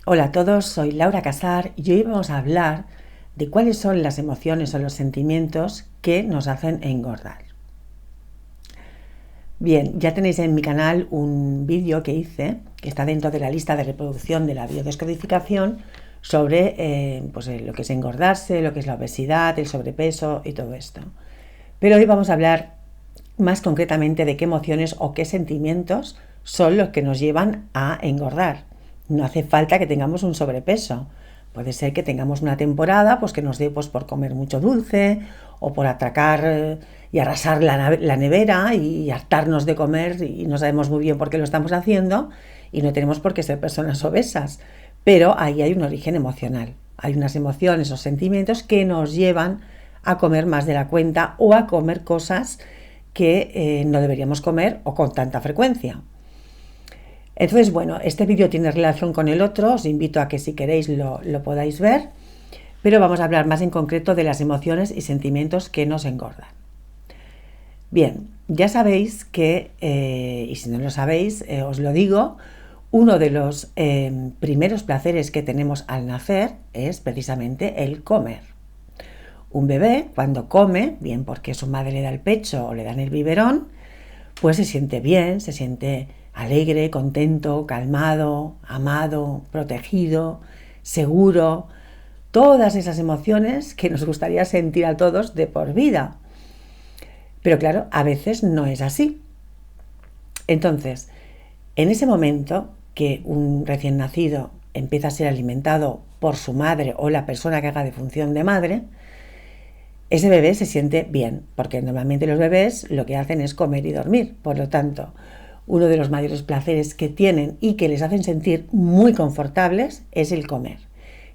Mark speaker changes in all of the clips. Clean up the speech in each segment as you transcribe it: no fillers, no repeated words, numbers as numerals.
Speaker 1: Hola a todos, soy Laura Casar y hoy vamos a hablar de cuáles son las emociones o los sentimientos que nos hacen engordar. Bien, ya tenéis en mi canal un vídeo que hice, que está dentro de la lista de reproducción de la biodescodificación, sobre lo que es engordarse, lo que es la obesidad, el sobrepeso y todo esto. Pero hoy vamos a hablar más concretamente de qué emociones o qué sentimientos son los que nos llevan a engordar. No hace falta que tengamos un sobrepeso. Puede ser que tengamos una temporada que nos dé por comer mucho dulce o por atracar y arrasar la nevera y hartarnos de comer y no sabemos muy bien por qué lo estamos haciendo y no tenemos por qué ser personas obesas. Pero ahí hay un origen emocional. Hay unas emociones o sentimientos que nos llevan a comer más de la cuenta o a comer cosas que no deberíamos comer o con tanta frecuencia. Entonces, bueno, este vídeo tiene relación con el otro, os invito a que si queréis lo podáis ver, pero vamos a hablar más en concreto de las emociones y sentimientos que nos engordan. Bien, ya sabéis que, y si no lo sabéis, os lo digo, uno de los primeros placeres que tenemos al nacer es precisamente el comer. Un bebé, cuando come, bien porque su madre le da el pecho o le dan el biberón, pues se siente bien, se siente alegre, contento, calmado, amado, protegido, seguro. Todas esas emociones que nos gustaría sentir a todos de por vida. Pero claro, a veces no es así. Entonces, en ese momento que un recién nacido empieza a ser alimentado por su madre o la persona que haga de función de madre, ese bebé se siente bien, porque normalmente los bebés lo que hacen es comer y dormir. Por lo tanto, uno de los mayores placeres que tienen y que les hacen sentir muy confortables es el comer.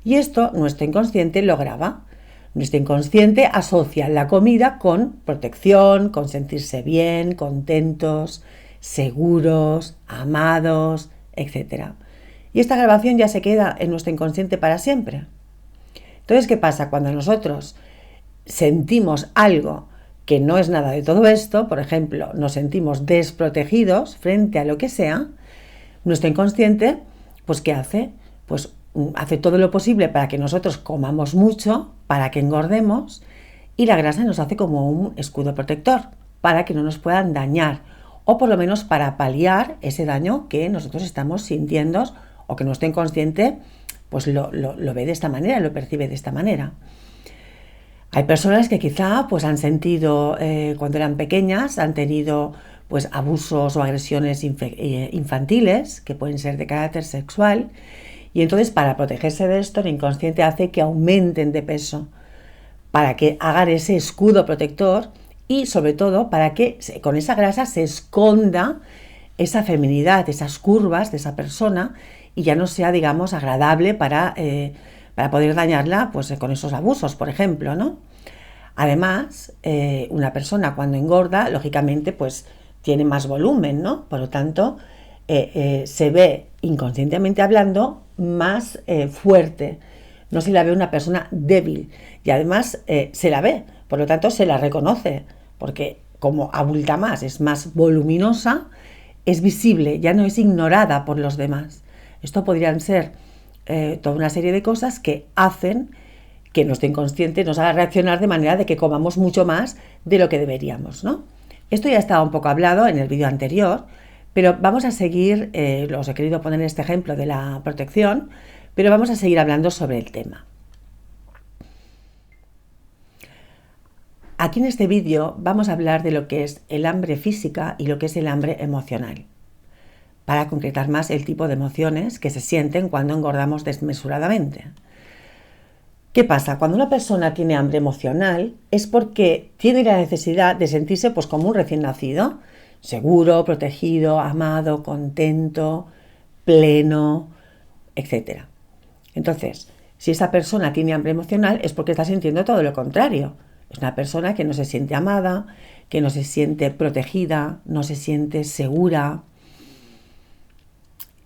Speaker 1: Y esto nuestro inconsciente lo graba. Nuestro inconsciente asocia la comida con protección, con sentirse bien, contentos, seguros, amados, etc. Y esta grabación ya se queda en nuestro inconsciente para siempre. Entonces, ¿qué pasa? Cuando nosotros sentimos algo que no es nada de todo esto, por ejemplo, nos sentimos desprotegidos frente a lo que sea, nuestro inconsciente, ¿qué hace? Hace todo lo posible para que nosotros comamos mucho, para que engordemos, y la grasa nos hace como un escudo protector, para que no nos puedan dañar, o por lo menos para paliar ese daño que nosotros estamos sintiendo, o que nuestro inconsciente lo ve de esta manera, lo percibe de esta manera. Hay personas que quizá han sentido cuando eran pequeñas, han tenido abusos o agresiones infantiles que pueden ser de carácter sexual, y entonces para protegerse de esto el inconsciente hace que aumenten de peso para que hagan ese escudo protector y sobre todo para que con esa grasa se esconda esa feminidad, esas curvas de esa persona y ya no sea, digamos, agradable para poder dañarla con esos abusos, por ejemplo, ¿no? Además, una persona cuando engorda, lógicamente, tiene más volumen, ¿no? Por lo tanto, se ve, inconscientemente hablando, más fuerte. No se la ve una persona débil. Y además, se la ve, por lo tanto, se la reconoce, porque como abulta más, es más voluminosa, es visible, ya no es ignorada por los demás. Esto podrían ser toda una serie de cosas que hacen que nuestro inconsciente nos haga reaccionar de manera de que comamos mucho más de lo que deberíamos, ¿no? Esto ya estaba un poco hablado en el vídeo anterior, pero vamos a seguir, os he querido poner este ejemplo de la protección, pero vamos a seguir hablando sobre el tema. Aquí en este vídeo vamos a hablar de lo que es el hambre física y lo que es el hambre emocional, para concretar más el tipo de emociones que se sienten cuando engordamos desmesuradamente. ¿Qué pasa? Cuando una persona tiene hambre emocional es porque tiene la necesidad de sentirse como un recién nacido, seguro, protegido, amado, contento, pleno, etc. Entonces, si esa persona tiene hambre emocional es porque está sintiendo todo lo contrario. Es una persona que no se siente amada, que no se siente protegida, no se siente segura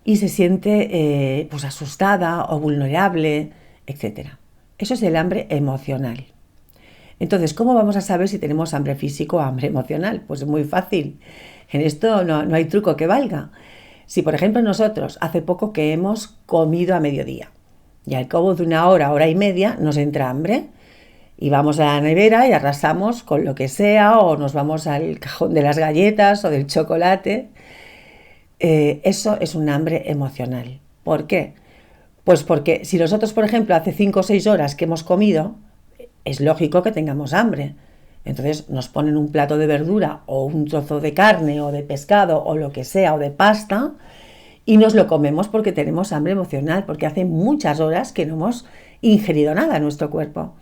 Speaker 1: y se siente asustada o vulnerable, etc. Eso es el hambre emocional. Entonces, ¿cómo vamos a saber si tenemos hambre físico o hambre emocional? Pues es muy fácil. En esto no hay truco que valga. Si, por ejemplo, nosotros hace poco que hemos comido a mediodía y al cabo de una hora, hora y media, nos entra hambre y vamos a la nevera y arrasamos con lo que sea o nos vamos al cajón de las galletas o del chocolate, eso es un hambre emocional. ¿Por qué? Pues porque si nosotros, por ejemplo, hace 5 o 6 horas que hemos comido, es lógico que tengamos hambre. Entonces nos ponen un plato de verdura o un trozo de carne o de pescado o lo que sea o de pasta y nos lo comemos porque tenemos hambre emocional, porque hace muchas horas que no hemos ingerido nada en nuestro cuerpo.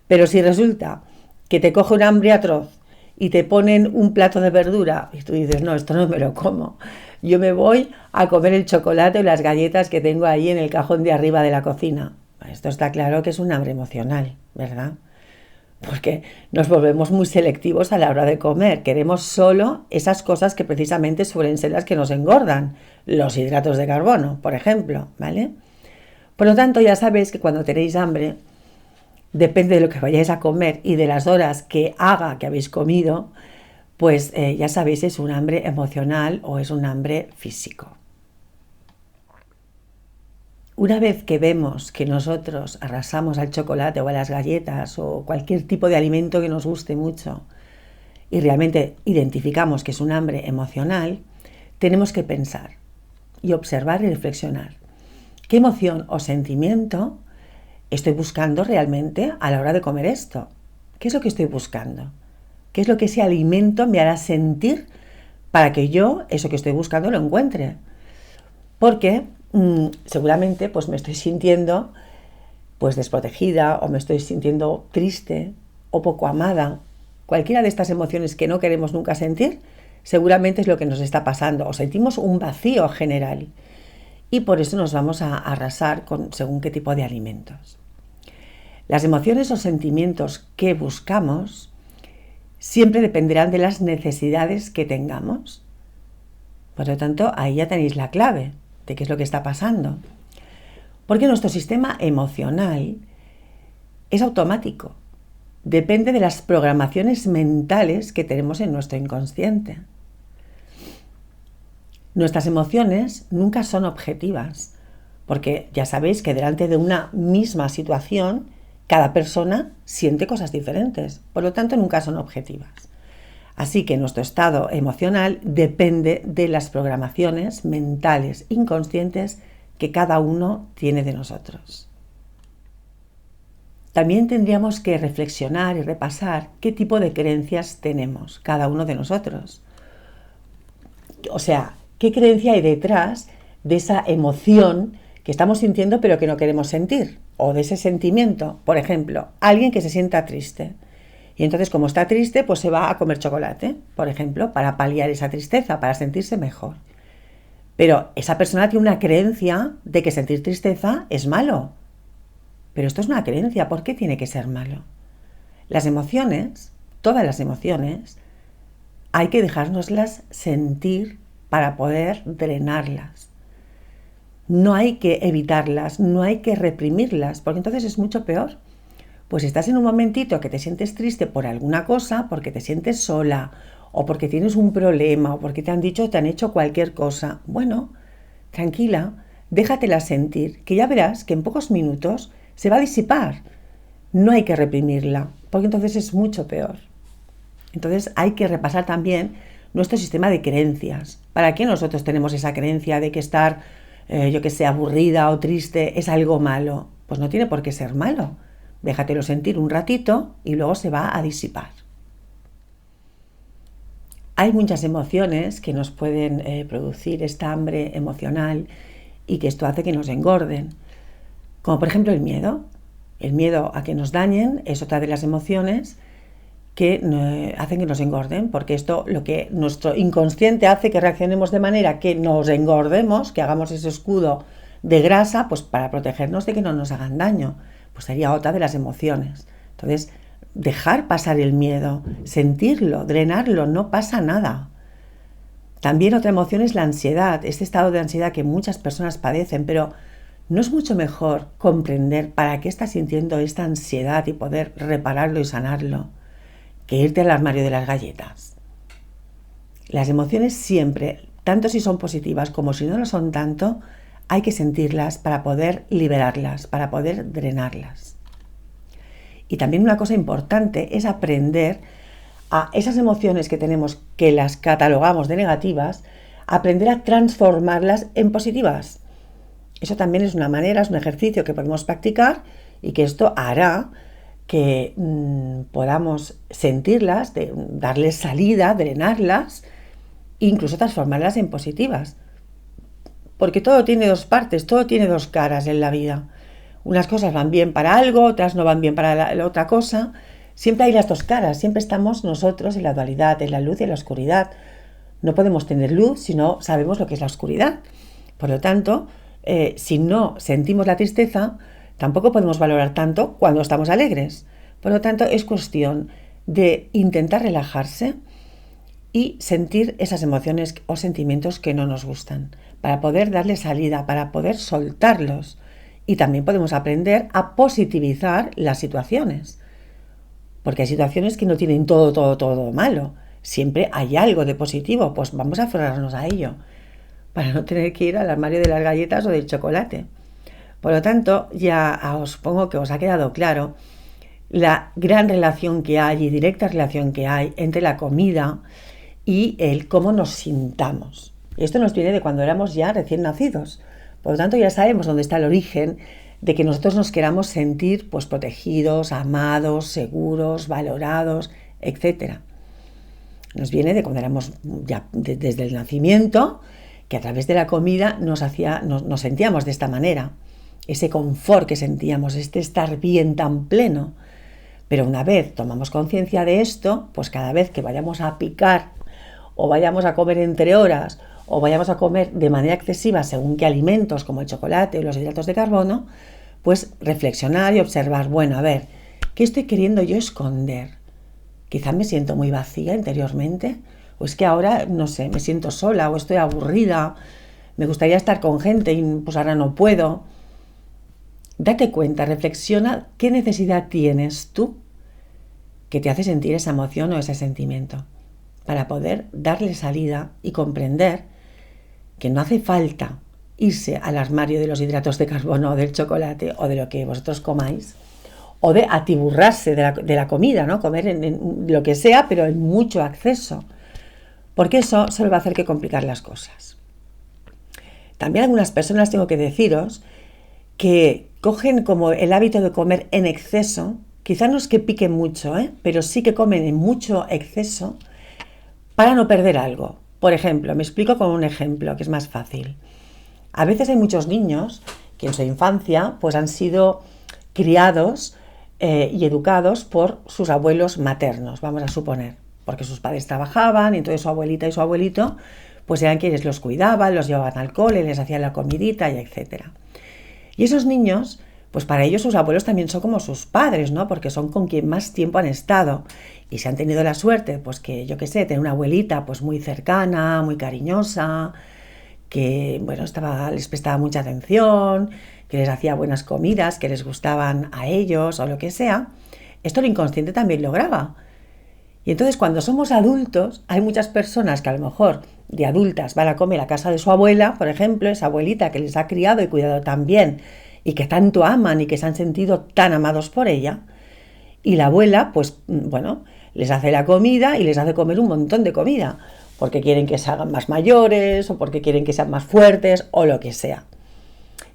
Speaker 1: Pero si resulta que te coge un hambre atroz y te ponen un plato de verdura y tú dices, no, esto no me lo como, yo me voy a comer el chocolate o las galletas que tengo ahí en el cajón de arriba de la cocina. Esto está claro que es un hambre emocional, ¿verdad? Porque nos volvemos muy selectivos a la hora de comer. Queremos solo esas cosas que precisamente suelen ser las que nos engordan. Los hidratos de carbono, por ejemplo, ¿vale? Por lo tanto, ya sabéis que cuando tenéis hambre, depende de lo que vayáis a comer y de las horas que haga que habéis comido, pues ya sabéis si es un hambre emocional o es un hambre físico. Una vez que vemos que nosotros arrasamos al chocolate o a las galletas o cualquier tipo de alimento que nos guste mucho y realmente identificamos que es un hambre emocional, tenemos que pensar y observar y reflexionar. ¿Qué emoción o sentimiento estoy buscando realmente a la hora de comer esto? ¿Qué es lo que estoy buscando? ¿Qué es lo que ese alimento me hará sentir para que yo eso que estoy buscando lo encuentre? Porque seguramente pues me estoy sintiendo pues desprotegida o me estoy sintiendo triste o poco amada. Cualquiera de estas emociones que no queremos nunca sentir, seguramente es lo que nos está pasando o sentimos un vacío general y por eso nos vamos a arrasar con según qué tipo de alimentos. Las emociones o sentimientos que buscamos siempre dependerán de las necesidades que tengamos. Por lo tanto, ahí ya tenéis la clave de qué es lo que está pasando. Porque nuestro sistema emocional es automático. Depende de las programaciones mentales que tenemos en nuestro inconsciente. Nuestras emociones nunca son objetivas, porque ya sabéis que delante de una misma situación, cada persona siente cosas diferentes, por lo tanto nunca son objetivas. Así que nuestro estado emocional depende de las programaciones mentales inconscientes que cada uno tiene de nosotros. También tendríamos que reflexionar y repasar qué tipo de creencias tenemos cada uno de nosotros. O sea, qué creencia hay detrás de esa emoción que estamos sintiendo pero que no queremos sentir, o de ese sentimiento. Por ejemplo, alguien que se sienta triste. Y entonces, como está triste, pues se va a comer chocolate, por ejemplo, para paliar esa tristeza, para sentirse mejor. Pero esa persona tiene una creencia de que sentir tristeza es malo. Pero esto es una creencia, ¿por qué tiene que ser malo? Las emociones, todas las emociones, hay que dejárnoslas sentir para poder drenarlas. No hay que evitarlas, no hay que reprimirlas, porque entonces es mucho peor. Pues si estás en un momentito que te sientes triste por alguna cosa, porque te sientes sola, o porque tienes un problema, o porque te han dicho, te han hecho cualquier cosa, bueno, tranquila, déjatela sentir, que ya verás que en pocos minutos se va a disipar. No hay que reprimirla, porque entonces es mucho peor. Entonces hay que repasar también nuestro sistema de creencias. ¿Para qué nosotros tenemos esa creencia de que estar, aburrida o triste es algo malo? Pues no tiene por qué ser malo. Déjatelo sentir un ratito y luego se va a disipar. Hay muchas emociones que nos pueden producir esta hambre emocional y que esto hace que nos engorden. Como por ejemplo el miedo. El miedo a que nos dañen es otra de las emociones que hacen que nos engorden, porque esto lo que nuestro inconsciente hace que reaccionemos de manera que nos engordemos, que hagamos ese escudo de grasa, pues para protegernos de que no nos hagan daño. Pues sería otra de las emociones. Entonces, dejar pasar el miedo, sentirlo, drenarlo, no pasa nada. También otra emoción es la ansiedad, este estado de ansiedad que muchas personas padecen, pero ¿no es mucho mejor comprender para qué estás sintiendo esta ansiedad y poder repararlo y sanarlo que irte al armario de las galletas? Las emociones siempre tanto si son positivas como si no lo son tanto, hay que sentirlas para poder liberarlas, para poder drenarlas. Y también una cosa importante es aprender a esas emociones que tenemos, que las catalogamos de negativas, aprender a transformarlas en positivas. Eso también es una manera, es un ejercicio que podemos practicar y que esto hará que podamos sentirlas, darles salida, drenarlas e incluso transformarlas en positivas. Porque todo tiene dos partes, todo tiene dos caras en la vida. Unas cosas van bien para algo, otras no van bien para la otra cosa. Siempre hay las dos caras, siempre estamos nosotros en la dualidad, en la luz y en la oscuridad. No podemos tener luz si no sabemos lo que es la oscuridad. Por lo tanto, si no sentimos la tristeza, tampoco podemos valorar tanto cuando estamos alegres. Por lo tanto, es cuestión de intentar relajarse y sentir esas emociones o sentimientos que no nos gustan, para poder darle salida, para poder soltarlos. Y también podemos aprender a positivizar las situaciones, porque hay situaciones que no tienen todo malo. Siempre hay algo de positivo, pues vamos a aferrarnos a ello, para no tener que ir al armario de las galletas o del chocolate. Por lo tanto, ya os supongo que os ha quedado claro la gran relación que hay y directa relación que hay entre la comida y el cómo nos sintamos. Esto nos viene de cuando éramos ya recién nacidos. Por lo tanto, ya sabemos dónde está el origen de que nosotros nos queramos sentir pues protegidos, amados, seguros, valorados, etc. Nos viene de cuando éramos ya desde el nacimiento, que a través de la comida nos sentíamos de esta manera. Ese confort que sentíamos, este estar bien tan pleno. Pero una vez tomamos conciencia de esto, pues cada vez que vayamos a picar o vayamos a comer entre horas o vayamos a comer de manera excesiva según qué alimentos como el chocolate o los hidratos de carbono, pues reflexionar y observar, bueno, a ver, ¿qué estoy queriendo yo esconder? Quizá me siento muy vacía interiormente, o es que ahora, no sé, me siento sola o estoy aburrida, me gustaría estar con gente y pues ahora no puedo. Date cuenta, reflexiona qué necesidad tienes tú que te hace sentir esa emoción o ese sentimiento, para poder darle salida y comprender que no hace falta irse al armario de los hidratos de carbono o del chocolate o de lo que vosotros comáis, o de atiburrarse de la comida, ¿no? Comer en lo que sea, pero en mucho exceso, porque eso solo va a hacer que complicar las cosas. También algunas personas, tengo que deciros, que cogen como el hábito de comer en exceso, quizá no es que piquen mucho, pero sí que comen en mucho exceso para no perder algo. Por ejemplo, me explico con un ejemplo que es más fácil. A veces hay muchos niños que en su infancia pues han sido criados y educados por sus abuelos maternos, vamos a suponer, porque sus padres trabajaban y entonces su abuelita y su abuelito pues eran quienes los cuidaban, los llevaban al cole, les hacían la comidita y etcétera. Y esos niños, pues para ellos sus abuelos también son como sus padres, ¿no? Porque son con quien más tiempo han estado. Y si han tenido la suerte, pues que, yo qué sé, tener una abuelita pues muy cercana, muy cariñosa, que, bueno, les prestaba mucha atención, que les hacía buenas comidas, que les gustaban a ellos o lo que sea, esto el inconsciente también lo graba. Y entonces cuando somos adultos, hay muchas personas que a lo mejor de adultas van a comer a casa de su abuela, por ejemplo, esa abuelita que les ha criado y cuidado tan bien y que tanto aman y que se han sentido tan amados por ella, y la abuela, pues bueno, les hace la comida y les hace comer un montón de comida, porque quieren que se hagan más mayores o porque quieren que sean más fuertes o lo que sea.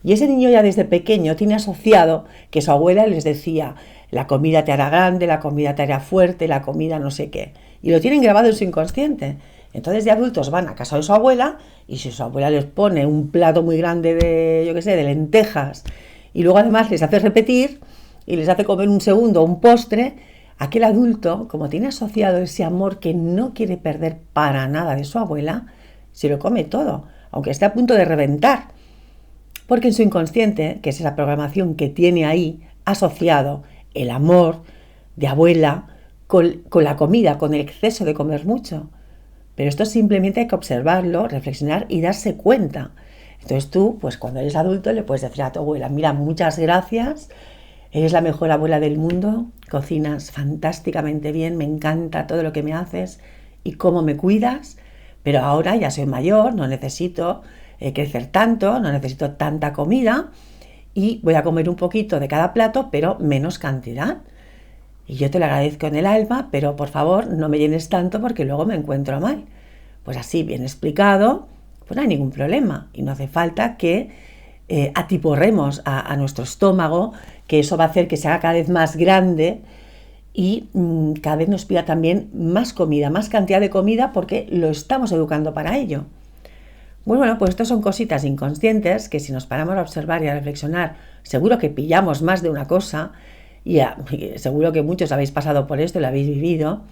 Speaker 1: Y ese niño ya desde pequeño tiene asociado que su abuela les decía: la comida te hará grande, la comida te hará fuerte, la comida no sé qué. Y lo tienen grabado en su inconsciente. Entonces de adultos van a casa de su abuela y si su abuela les pone un plato muy grande de, yo qué sé, de lentejas y luego además les hace repetir y les hace comer un segundo un postre, aquel adulto, como tiene asociado ese amor que no quiere perder para nada de su abuela, se lo come todo, aunque esté a punto de reventar. Porque en su inconsciente, que es esa programación que tiene ahí asociado el amor de abuela con la comida, con el exceso de comer mucho. Pero esto simplemente hay que observarlo, reflexionar y darse cuenta. Entonces tú, pues cuando eres adulto, le puedes decir a tu abuela: mira, muchas gracias, eres la mejor abuela del mundo, cocinas fantásticamente bien, me encanta todo lo que me haces y cómo me cuidas, Pero ahora ya soy mayor, no necesito crecer tanto, no necesito tanta comida y voy a comer un poquito de cada plato, pero menos cantidad. Y yo te lo agradezco en el alma, pero por favor no me llenes tanto porque luego me encuentro mal. Pues así, bien explicado, pues no hay ningún problema y no hace falta que atiporremos a nuestro estómago, que eso va a hacer que se haga cada vez más grande y cada vez nos pida también más comida, más cantidad de comida porque lo estamos educando para ello. Bueno, pues esto son cositas inconscientes que si nos paramos a observar y a reflexionar, seguro que pillamos más de una cosa y seguro que muchos habéis pasado por esto y lo habéis vivido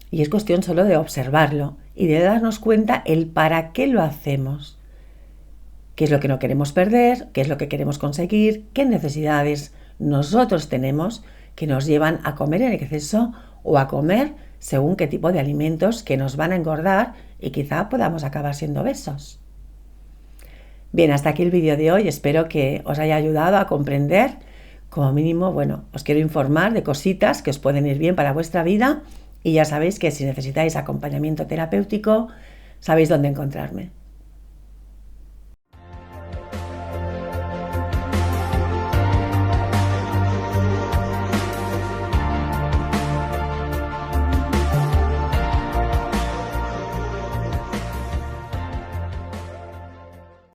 Speaker 1: y es cuestión solo de observarlo y de darnos cuenta el para qué lo hacemos. ¿Qué es lo que no queremos perder? ¿Qué es lo que queremos conseguir? ¿Qué necesidades nosotros tenemos que nos llevan a comer en exceso o a comer según qué tipo de alimentos que nos van a engordar y quizá podamos acabar siendo obesos? Bien, hasta aquí el vídeo de hoy. Espero que os haya ayudado a comprender. Como mínimo, bueno, os quiero informar de cositas que os pueden ir bien para vuestra vida y ya sabéis que si necesitáis acompañamiento terapéutico, sabéis dónde encontrarme.